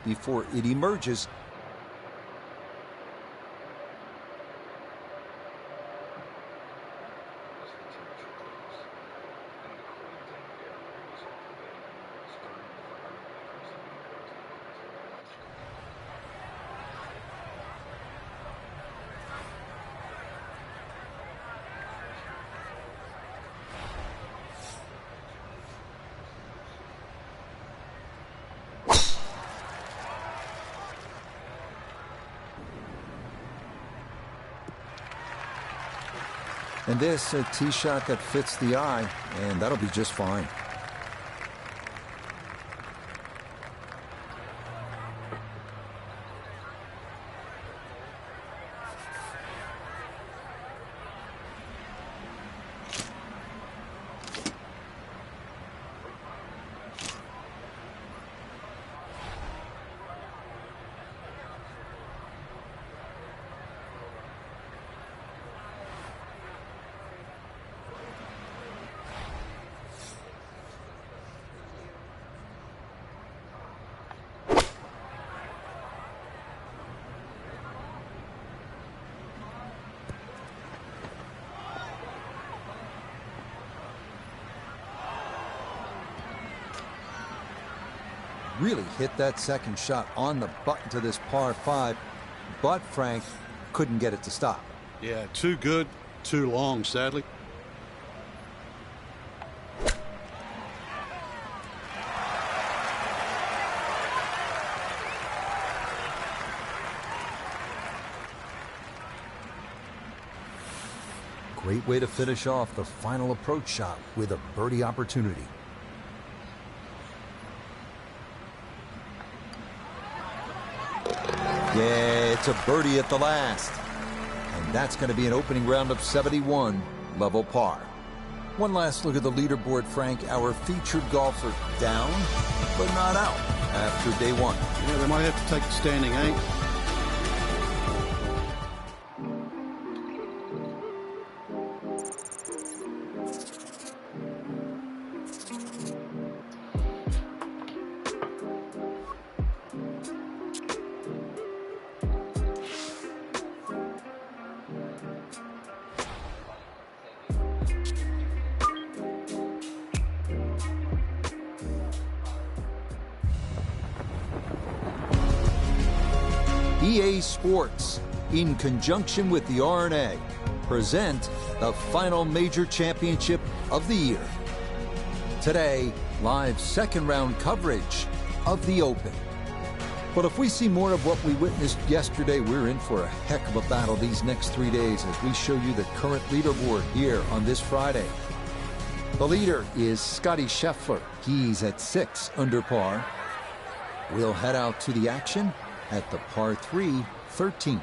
before it emerges. And this a tee shot that fits the eye, and that'll be just fine. Really hit that second shot on the button to this par 5, but Frank couldn't get it to stop. Yeah, too good, too long, sadly. Great way to finish off the final approach shot with a birdie opportunity. Yeah, it's a birdie at the last. And that's going to be an opening round of 71, level par. One last look at the leaderboard, Frank. Our featured golfer down, but not out after day one. Yeah, they might have to take the standing 8. EA Sports, in conjunction with the R&A, present the final major championship of the year. Today, live second round coverage of the Open. But if we see more of what we witnessed yesterday, we're in for a heck of a battle these next 3 days as we show you the current leaderboard here on this Friday. The leader is Scotty Scheffler. He's at 6 under par. We'll head out to the action at the par 3, 13.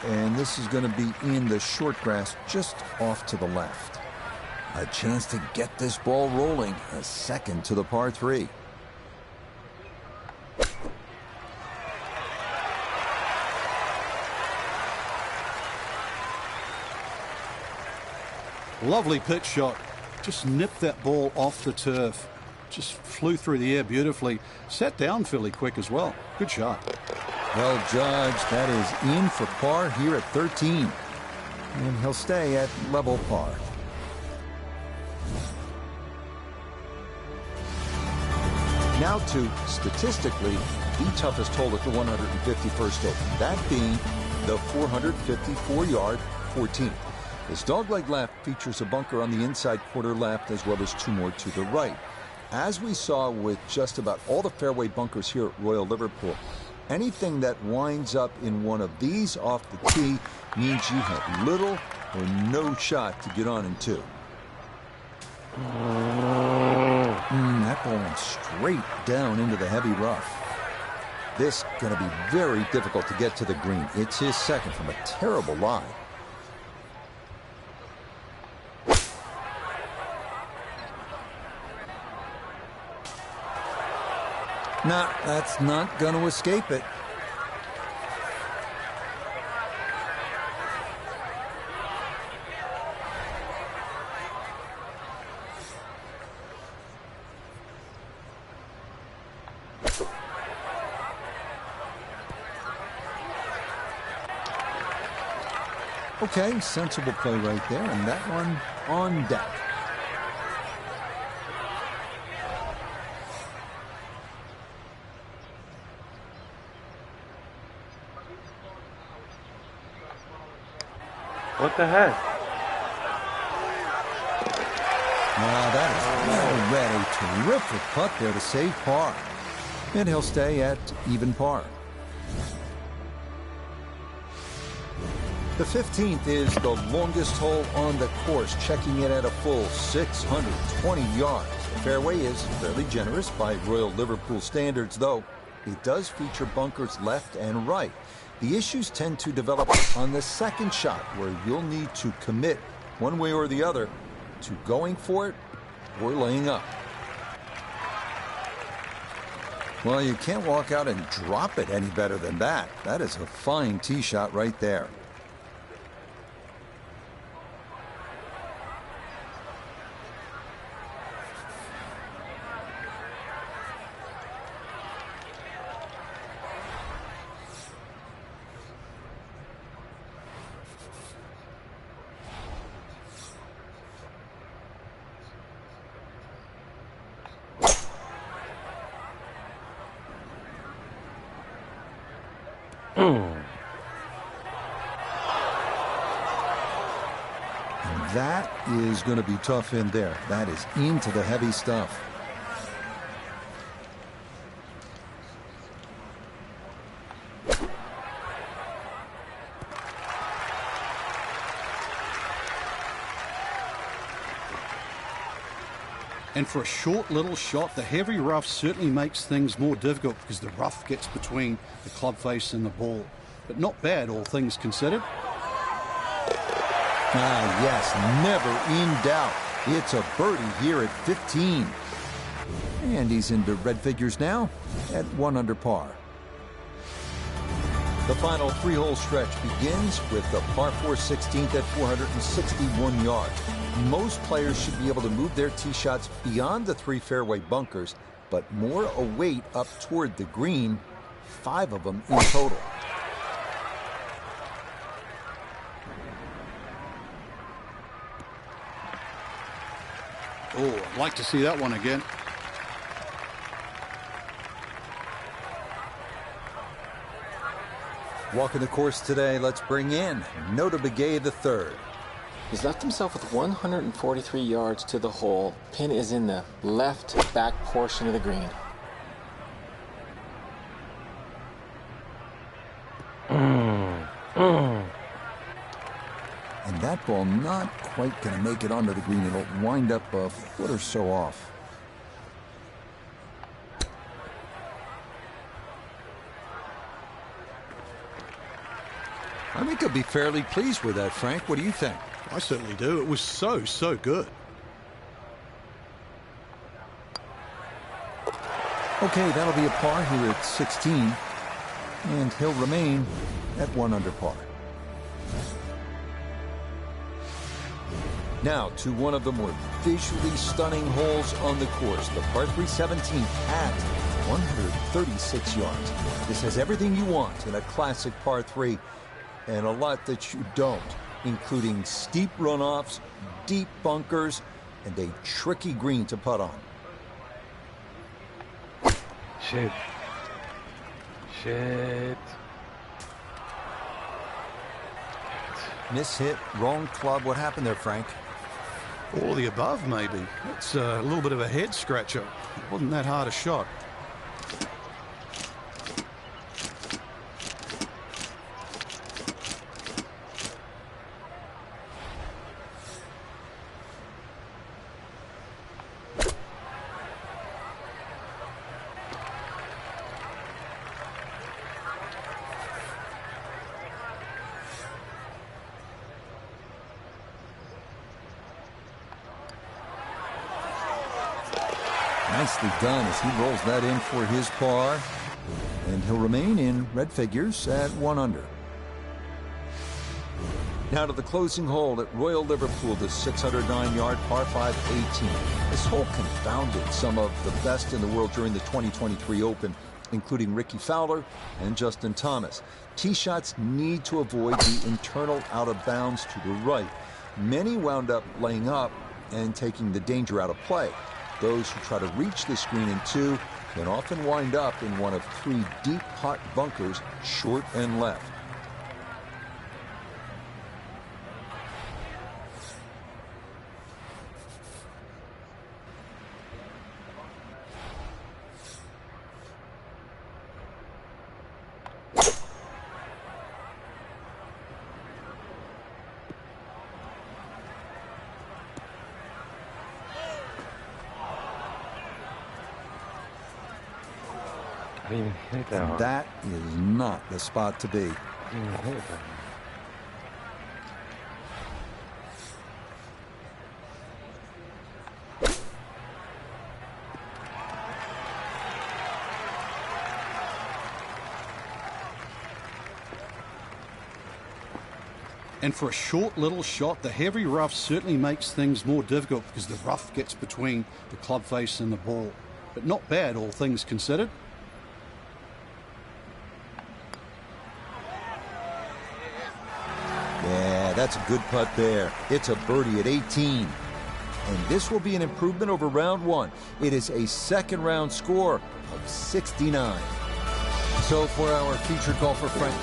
And this is going to be in the short grass just off to the left. A chance to get this ball rolling, a second to the par 3. Lovely pitch shot. Just nipped that ball off the turf. Just flew through the air beautifully. Sat down fairly quick as well. Good shot. Well judged. That is in for par here at 13. And he'll stay at level par. Now to, statistically, the toughest hole at the 151st Open. That being the 454-yard 14th. This dogleg left features a bunker on the inside quarter left as well as 2 more to the right. As we saw with just about all the fairway bunkers here at Royal Liverpool, anything that winds up in one of these off the tee means you have little or no shot to get on in 2. That ball went straight down into the heavy rough. This going to be very difficult to get to the green. It's his second from a terrible lie. No, that's not going to escape it. Okay, sensible play right there, and that one on deck. What the heck? That is well read. A terrific putt there to save par. And he'll stay at even par. The 15th is the longest hole on the course, checking in at a full 620 yards. The fairway is fairly generous by Royal Liverpool standards, though it does feature bunkers left and right. The issues tend to develop on the second shot, where you'll need to commit one way or the other to going for it or laying up. Well, you can't walk out and drop it any better than that. That is a fine tee shot right there. That is going to be tough in there. That is into the heavy stuff. And for a short little shot, the heavy rough certainly makes things more difficult because the rough gets between the club face and the ball. But not bad, all things considered. Ah, yes, never in doubt. It's a birdie here at 15. And he's into red figures now at 1 under par. The final 3-hole stretch begins with the par 4 16th at 461 yards. Most players should be able to move their tee shots beyond the 3 fairway bunkers, but more await up toward the green, 5 of them in total. Oh, I'd like to see that one again. Walking the course today, let's bring in Notah Begay III. He's left himself with 143 yards to the hole. Pin is in the left back portion of the green. And that ball not quite going to make it onto the green. It'll wind up a foot or so off. I think he'll be fairly pleased with that, Frank. What do you think? I certainly do. It was so good. Okay, that'll be a par here at 16. And he'll remain at 1 under par. Now to one of the more visually stunning holes on the course, the par 3 17th at 136 yards. This has everything you want in a classic par 3 and a lot that you don't, including steep runoffs, deep bunkers, and a tricky green to putt on. Shit. Mishit, wrong club. What happened there, Frank? All of the above, maybe. It's a little bit of a head scratcher. It wasn't that hard a shot. Nicely done as he rolls that in for his par. And he'll remain in red figures at 1 under. Now to the closing hole at Royal Liverpool, the 609-yard par 5 18. This hole confounded some of the best in the world during the 2023 Open, including Ricky Fowler and Justin Thomas. Tee shots need to avoid the internal out of bounds to the right. Many wound up laying up and taking the danger out of play. Those who try to reach the green in 2 can often wind up in one of 3 deep hot bunkers, short and left. I didn't even hit that hard. That is not the spot to be. I didn't even hit that hard. And for a short little shot, the heavy rough certainly makes things more difficult because the rough gets between the club face and the ball. But not bad, all things considered. Yeah, that's a good putt there. It's a birdie at 18. And this will be an improvement over round 1. It is a second round score of 69. So for our featured golfer, Frank.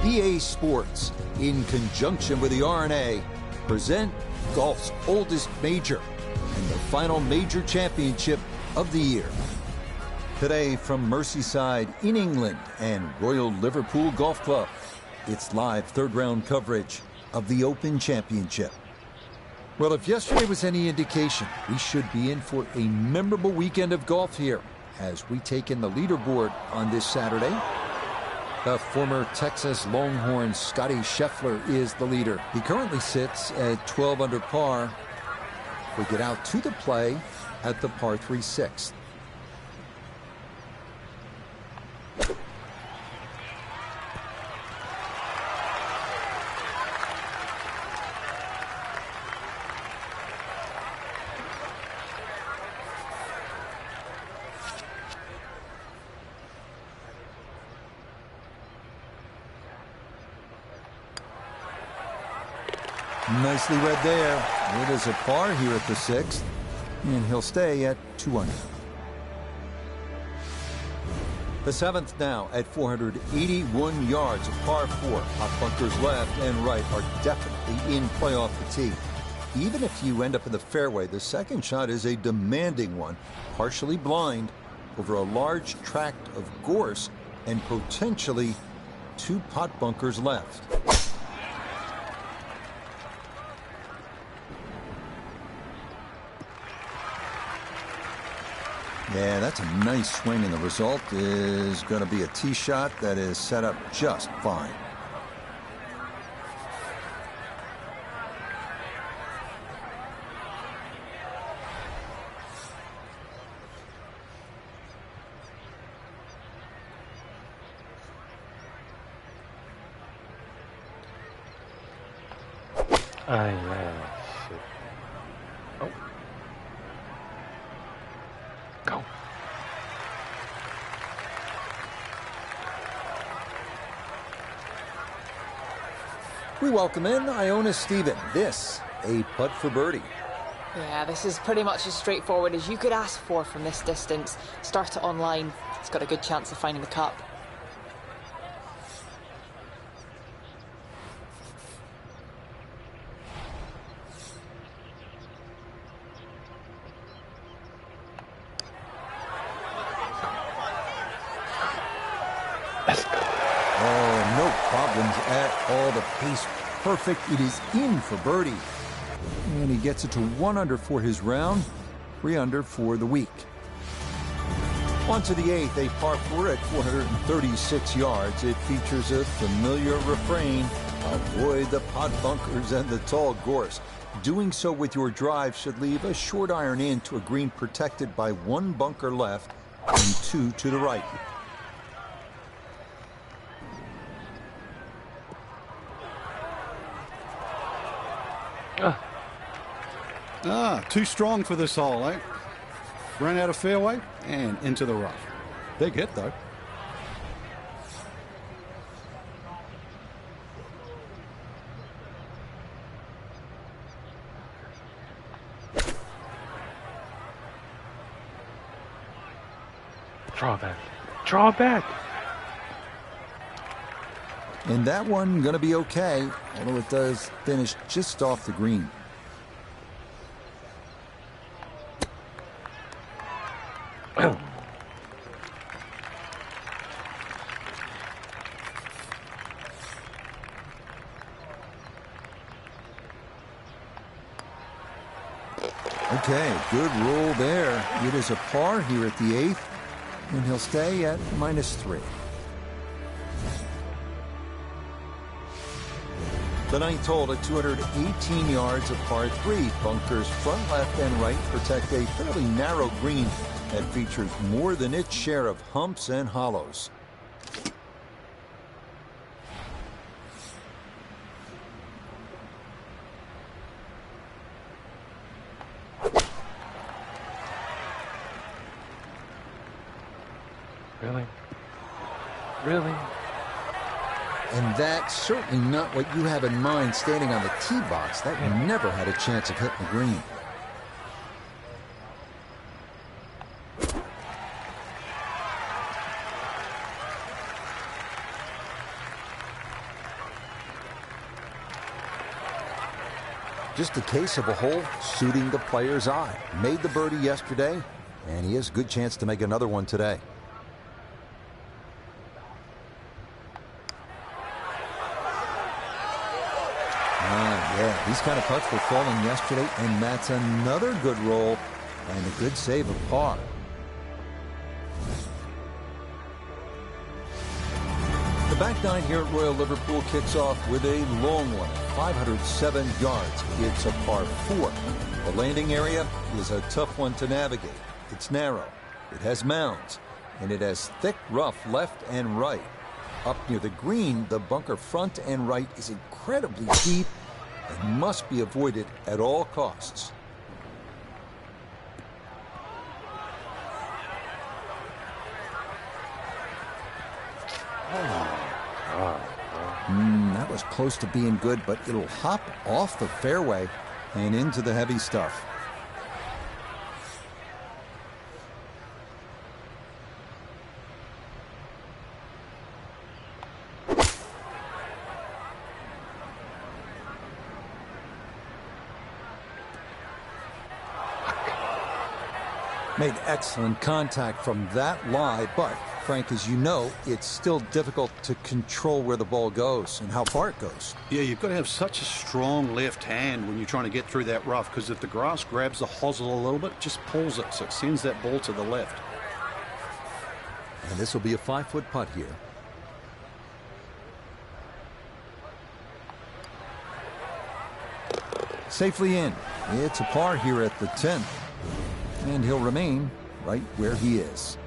EA Sports, in conjunction with the R&A, present golf's oldest major and the final major championship of the year. Today from Merseyside in England and Royal Liverpool Golf Club, it's live third round coverage of the Open Championship. Well, if yesterday was any indication, we should be in for a memorable weekend of golf here as we take in the leaderboard on this Saturday. The former Texas Longhorn Scotty Scheffler is the leader. He currently sits at 12 under par. We get out to the play at the par 3 6th. Nicely read there. It is a par here at the 6th, and he'll stay at 2 under. The 7th now at 481 yards of par 4. Hot bunkers left and right are definitely in play off the tee. Even if you end up in the fairway, the second shot is a demanding one, partially blind, over a large tract of gorse and potentially 2 pot bunkers left. Yeah, that's a nice swing, and the result is going to be a tee shot that is set up just fine. Shit. Oh. Go. We welcome in Iona Stephen. This, a putt for birdie. Yeah, this is pretty much as straightforward as you could ask for from this distance. Start it online. It's got a good chance of finding the cup. Oh, no problems at all. The pace perfect. It is in for birdie. And he gets it to 1 under for his round, 3 under for the week. On to the 8th, a par 4 at 436 yards. It features a familiar refrain: avoid the pot bunkers and the tall gorse. Doing so with your drive should leave a short iron in to a green protected by 1 bunker left and 2 to the right. Too strong for this hole, eh? Ran out of fairway and into the rough. Big hit, though. Draw back. Draw back. And that one going to be okay, although it does finish just off the green. Okay, good roll there. It is a par here at the 8th, and he'll stay at -3. The 9th hole at 218 yards of par 3. Bunkers front, left, and right protect a fairly narrow green that features more than its share of humps and hollows. Really? Really? And that's certainly not what you have in mind standing on the tee box. That never had a chance of hitting the green. Just a case of a hole suiting the player's eye. Made the birdie yesterday, and he has a good chance to make another one today. Yeah, these kind of putts were falling yesterday, and that's another good roll and a good save of par. The back nine here at Royal Liverpool kicks off with a long one, 507 yards. It's a par 4. The landing area is a tough one to navigate. It's narrow, it has mounds, and it has thick rough left and right. Up near the green, the bunker front and right is incredibly deep and must be avoided at all costs. That was close to being good, but it'll hop off the fairway and into the heavy stuff. Made excellent contact from that lie, but Frank, as you know, it's still difficult to control where the ball goes and how far it goes. Yeah, you've got to have such a strong left hand when you're trying to get through that rough, because if the grass grabs the hosel a little bit, it just pulls it, so it sends that ball to the left. And this will be a 5-foot putt here. Safely in. It's a par here at the 10th. And he'll remain right where he is.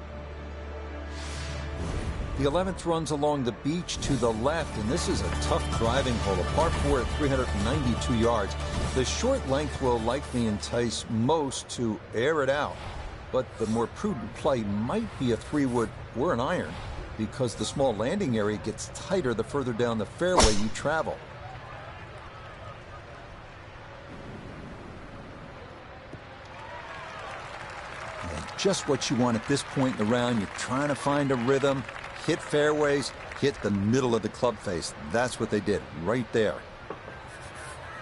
The 11th runs along the beach to the left, and this is a tough driving hole, a par 4 at 392 yards. The short length will likely entice most to air it out, but the more prudent play might be a 3-wood or an iron, because the small landing area gets tighter the further down the fairway you travel. Just what you want at this point in the round. You're trying to find a rhythm, hit fairways, hit the middle of the club face. That's what they did right there.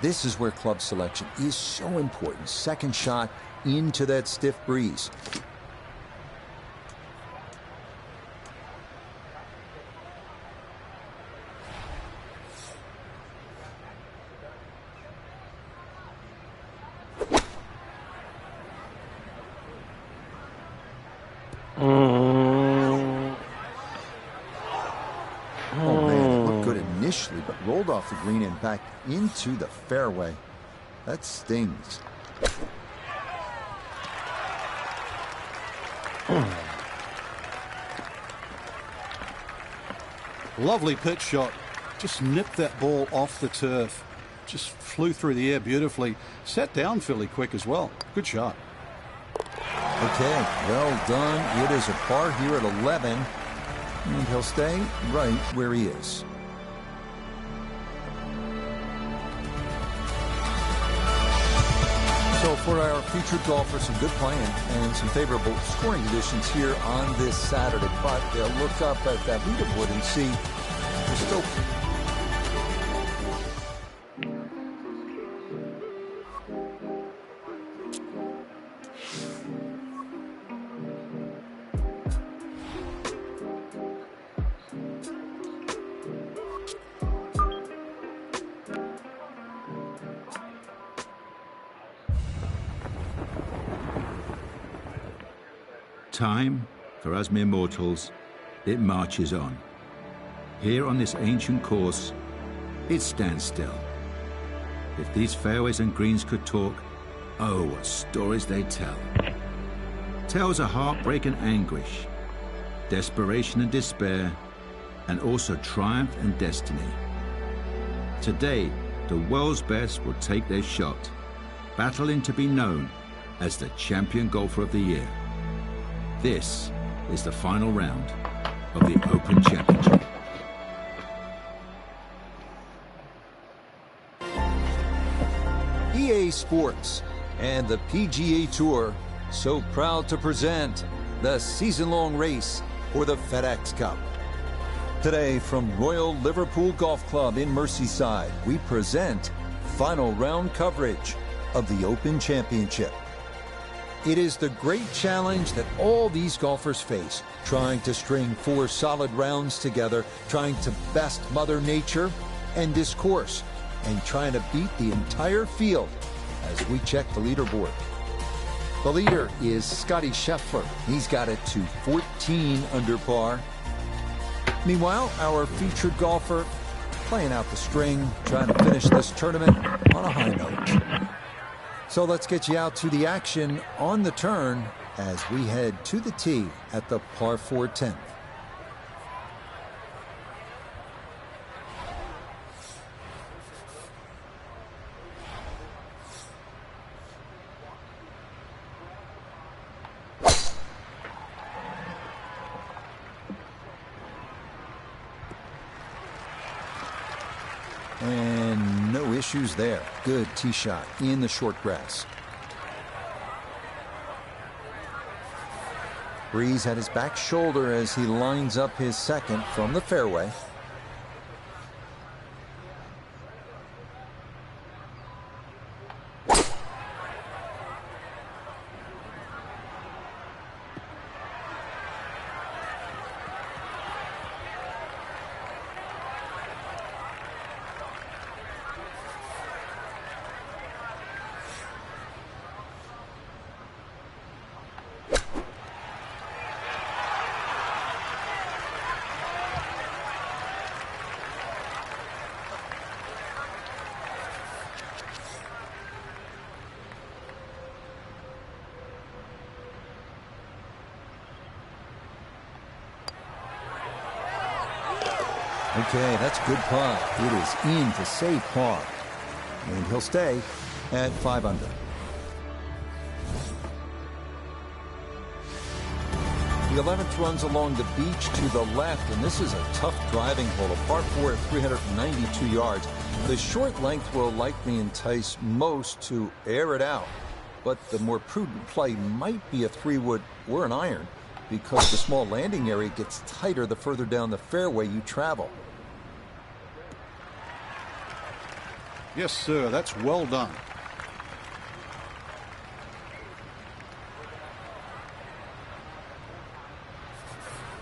This is where club selection is so important. Second shot into that stiff breeze. initially, but rolled off the green and back into the fairway. That stings. Lovely pitch shot. Just nipped that ball off the turf. Just flew through the air beautifully. Sat down fairly quick as well. Good shot. Okay, well done. It is a par here at 11. And he'll stay right where he is. So for our featured golfers, some good playing and some favorable scoring conditions here on this Saturday. But they'll look up at that leaderboard and see we're still... Time, for us mere mortals, it marches on. Here on this ancient course, it stands still. If these fairways and greens could talk, oh, what stories they tell. Tales of heartbreak and anguish, desperation and despair, and also triumph and destiny. Today, the world's best will take their shot, battling to be known as the champion golfer of the year. This is the final round of the Open Championship. EA Sports and the PGA Tour so proud to present the season-long race for the FedEx Cup. Today from Royal Liverpool Golf Club in Merseyside, we present final round coverage of the Open Championship. It is the great challenge that all these golfers face, trying to string 4 solid rounds together, trying to best Mother Nature and this course, and trying to beat the entire field as we check the leaderboard. The leader is Scotty Scheffler. He's got it to 14 under par. Meanwhile, our featured golfer playing out the string, trying to finish this tournament on a high note. So let's get you out to the action on the turn as we head to the tee at the par 4 10th. And no issues there. Good tee shot in the short grass. Breeze at his back shoulder as he lines up his second from the fairway. Okay, that's good putt. It is in to save par. And he'll stay at 5 under. The 11th runs along the beach to the left, and this is a tough driving hole. A par 4 at 392 yards. The short length will likely entice most to air it out, but the more prudent play might be a 3-wood or an iron, because the small landing area gets tighter the further down the fairway you travel. Yes, sir. That's well done.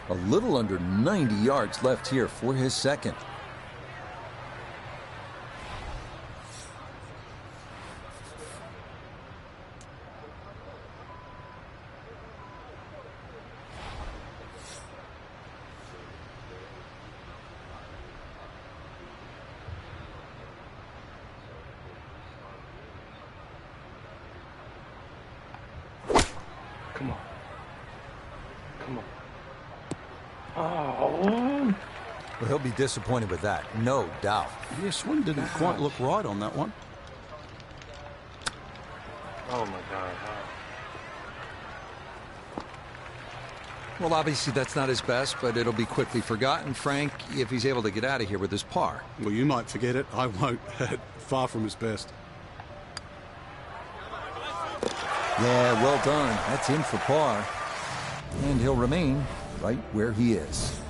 A little under 90 yards left here for his second. Come on. Come on. Oh. Well, he'll be disappointed with that, no doubt. Yeah, swing didn't quite look right on that one. Oh my God. Well, obviously that's not his best, but it'll be quickly forgotten, Frank, if he's able to get out of here with his par. Well, you might forget it. I won't. Far from his best. Yeah, well done. That's in for par. And he'll remain right where he is.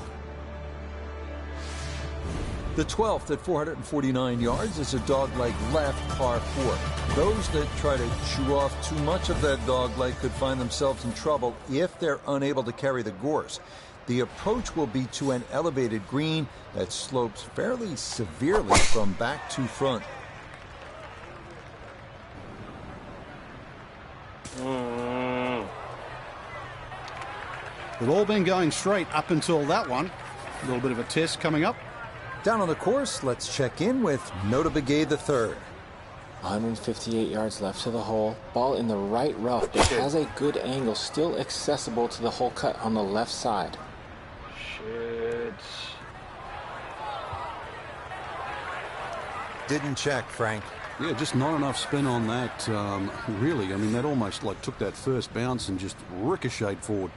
The 12th at 449 yards is a dog-leg left par 4. Those that try to chew off too much of that dog-leg could find themselves in trouble if they're unable to carry the gorse. The approach will be to an elevated green that slopes fairly severely from back to front. They've all been going straight up until that one. A little bit of a test coming up. Down on the course, let's check in with Notah Begay III. 158 yards left to the hole. Ball in the right rough, but has a good angle, still accessible to the hole cut on the left side. Shit. Didn't check, Frank. Yeah, just not enough spin on that. Really, I mean, that almost like took that first bounce and just ricocheted forward.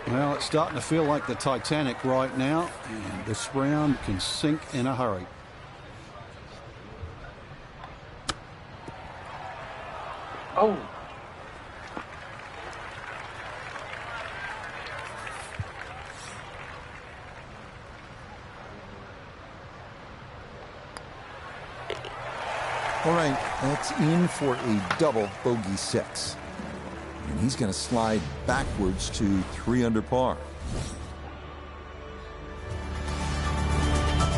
Well, it's starting to feel like the Titanic right now, and this round can sink in a hurry. Oh. All right, that's in for a double bogey 6. And he's going to slide backwards to 3 under par.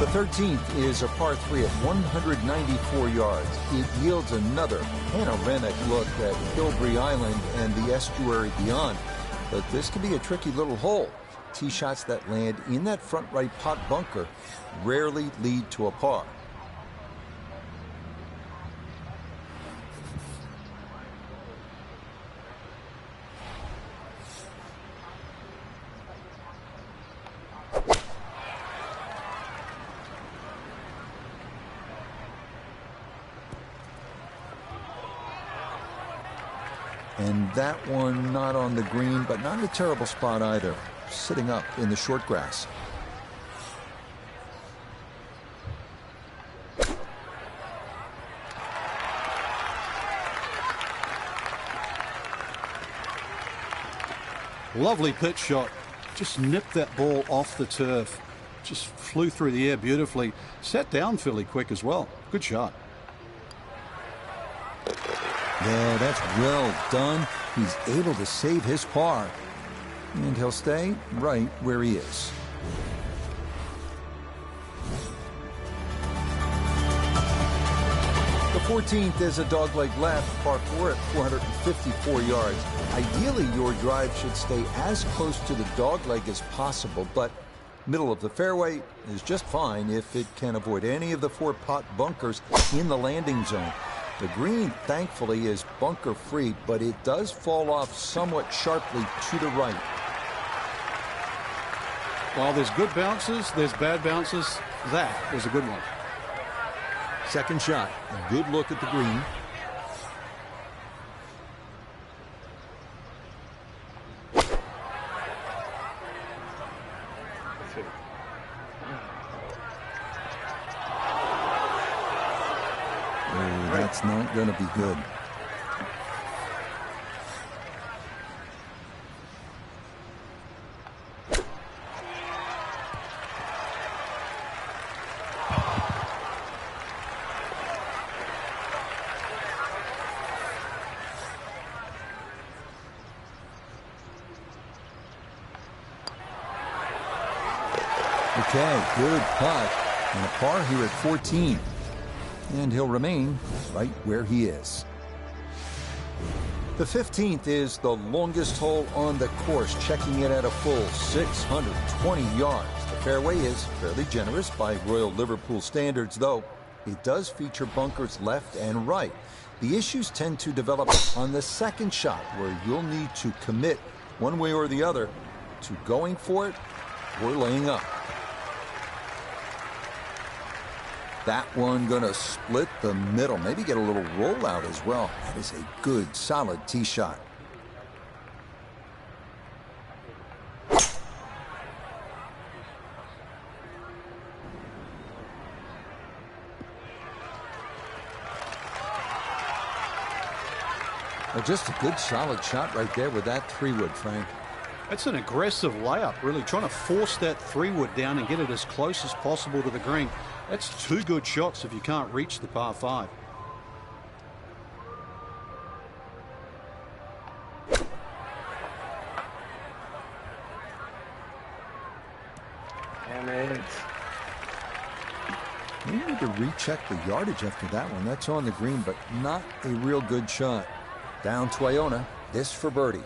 The 13th is a par 3 at 194 yards. It yields another panoramic look at Hilbre Island and the estuary beyond. But this could be a tricky little hole. Tee shots that land in that front right pot bunker rarely lead to a par. And that one not on the green, but not in a terrible spot either. Sitting up in the short grass. Lovely pitch shot. Just nipped that ball off the turf. Just flew through the air beautifully. Sat down fairly quick as well. Good shot. Yeah, that's well done. He's able to save his par. And he'll stay right where he is. The 14th is a dogleg left, par 4 at 454 yards. Ideally, your drive should stay as close to the dogleg as possible, but middle of the fairway is just fine if it can avoid any of the 4 pot bunkers in the landing zone. The green, thankfully, is bunker-free, but it does fall off somewhat sharply to the right. While there's good bounces, there's bad bounces. That was a good one. Second shot, a good look at the green. Oh, that's not going to be good. Okay, good putt. And a par here at 14. And he'll remain right where he is. The 15th is the longest hole on the course, checking it at a full 620 yards. The fairway is fairly generous by Royal Liverpool standards, though it does feature bunkers left and right. The issues tend to develop on the second shot, where you'll need to commit one way or the other to going for it or laying up. That one gonna split the middle, maybe get a little rollout as well. That is a good, solid tee shot. Well, just a good, solid shot right there with that 3-wood, Frank. It's an aggressive layup, really trying to force that 3-wood down and get it as close as possible to the green. That's two good shots if you can't reach the par 5. Damn it. We need to recheck the yardage after that one. That's on the green, but not a real good shot. Down to Iona. This for birdie.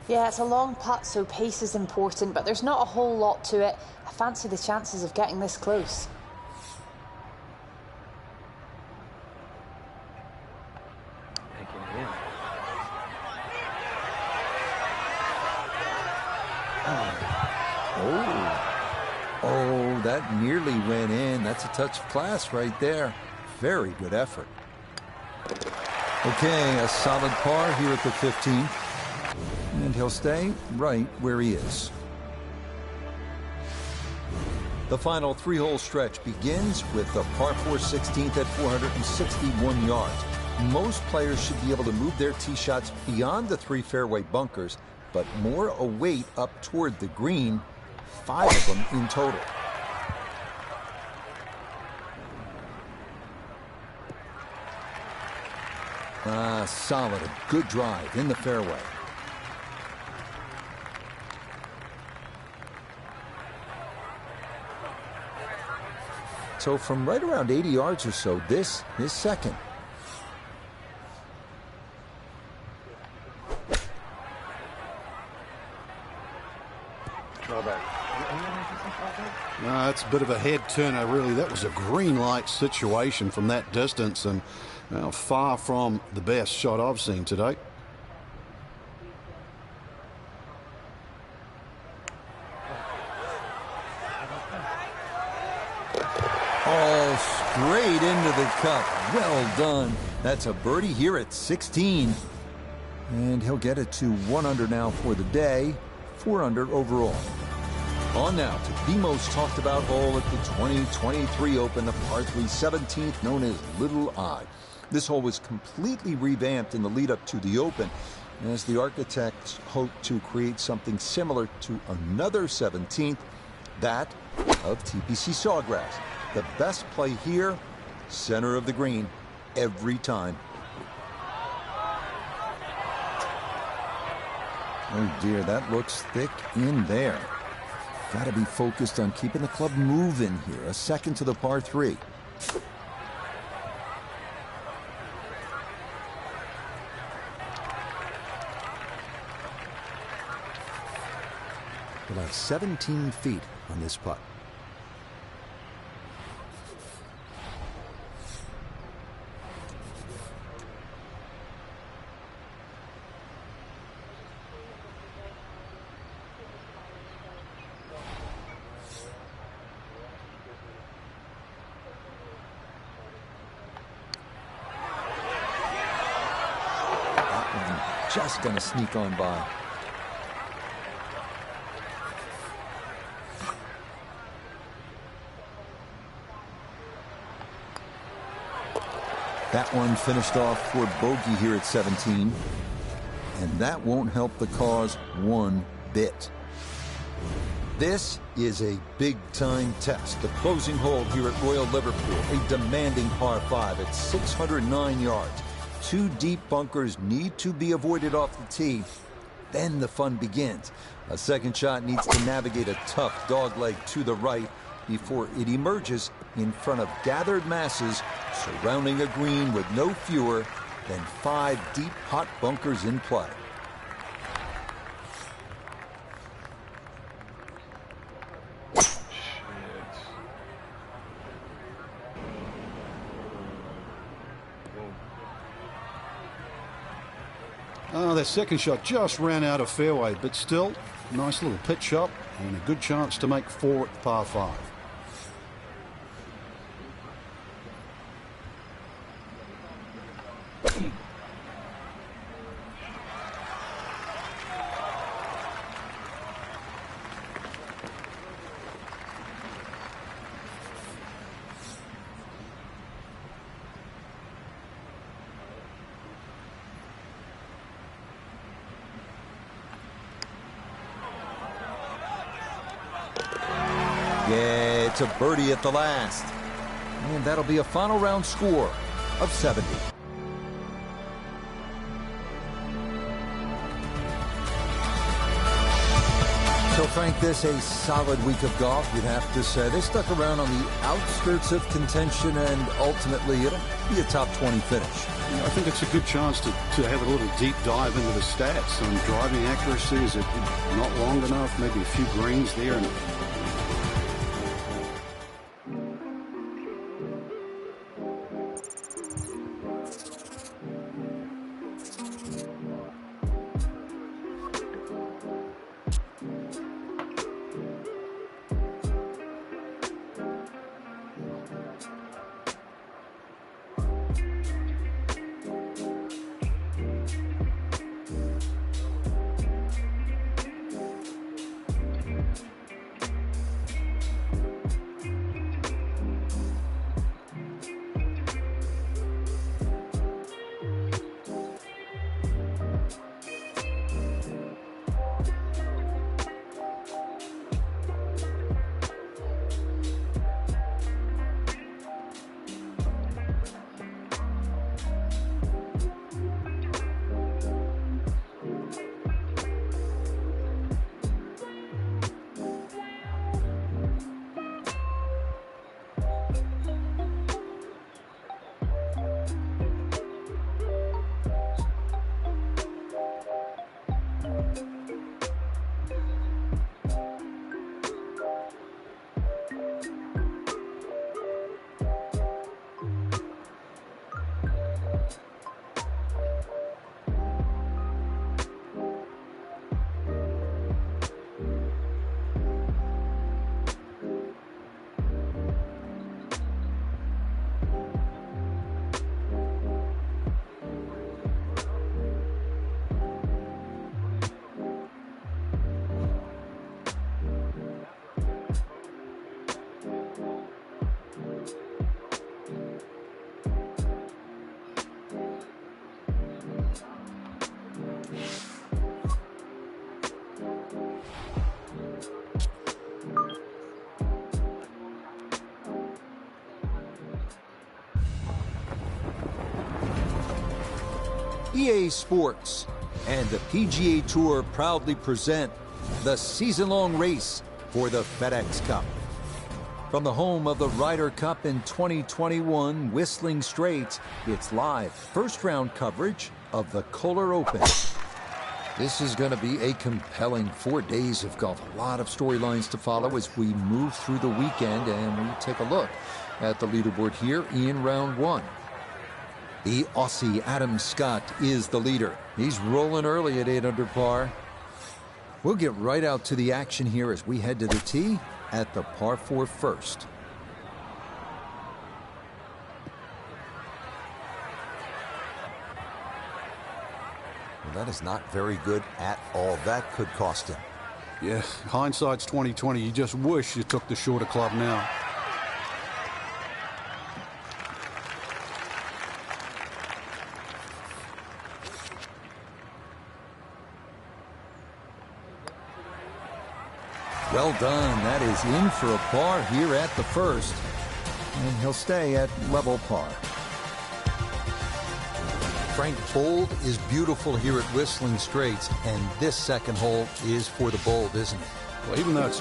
Yeah, it's a long putt, so pace is important, but there's not a whole lot to it. I fancy the chances of getting this close. Taking it in. Oh, that nearly went in. That's a touch of class right there. Very good effort. Okay, a solid par here at the 15th. And he'll stay right where he is. The final 3-hole stretch begins with the par 4 16th at 461 yards. Most players should be able to move their tee shots beyond the 3 fairway bunkers, but more await up toward the green, 5 of them in total. Solid, a good drive in the fairway. So from right around 80 yards or so, this is second. It's a bit of a head turner, really. That was a green light situation from that distance, and far from the best shot I've seen today. All straight into the cup. Well done. That's a birdie here at 16. And he'll get it to 1 under now for the day. 4 under overall. On now to the most talked about hole at the 2023 Open, the par 3 17th, known as Little Eye. This hole was completely revamped in the lead up to the Open, as the architects hope to create something similar to another 17th, that of TPC Sawgrass. The best play here, center of the green, every time. Oh dear, that looks thick in there. Got to be focused on keeping the club moving here. A second to the par 3. We'll have 17 feet on this putt. Just going to sneak on by. That one finished off for bogey here at 17. And that won't help the cause one bit. This is a big-time test. The closing hole here at Royal Liverpool, a demanding par 5 at 609 yards. 2 deep bunkers need to be avoided off the tee. Then the fun begins. A second shot needs to navigate a tough dogleg to the right before it emerges in front of gathered masses surrounding a green with no fewer than 5 deep hot bunkers in play. Oh, that second shot just ran out of fairway, but still, nice little pitch shot and a good chance to make 4 at par 5. Yeah, it's a birdie at the last. And that'll be a final round score of 70. So, Frank, this a solid week of golf, you'd have to say. They stuck around on the outskirts of contention, and ultimately it'll be a top 20 finish. Yeah, I think it's a good chance to have a little deep dive into the stats on driving accuracy. Is it not long enough? Maybe a few greens there. And EA Sports and the PGA Tour proudly present the season-long race for the FedEx Cup. From the home of the Ryder Cup in 2021, Whistling Straits, it's live first-round coverage of the Kohler Open. This is going to be a compelling 4 days of golf. A lot of storylines to follow as we move through the weekend, and we take a look at the leaderboard here in round 1. The Aussie Adam Scott is the leader. He's rolling early at 8 under par. We'll get right out to the action here as we head to the tee at the par 4 first. Well, that is not very good at all. That could cost him. yeah, hindsight's 20/20. You just wish you took the shorter club now. Well done. That is in for a par here at the first. And he'll stay at level par. Frank, bold is beautiful here at Whistling Straits, and this second hole is for the bold, isn't it? Well, even though it's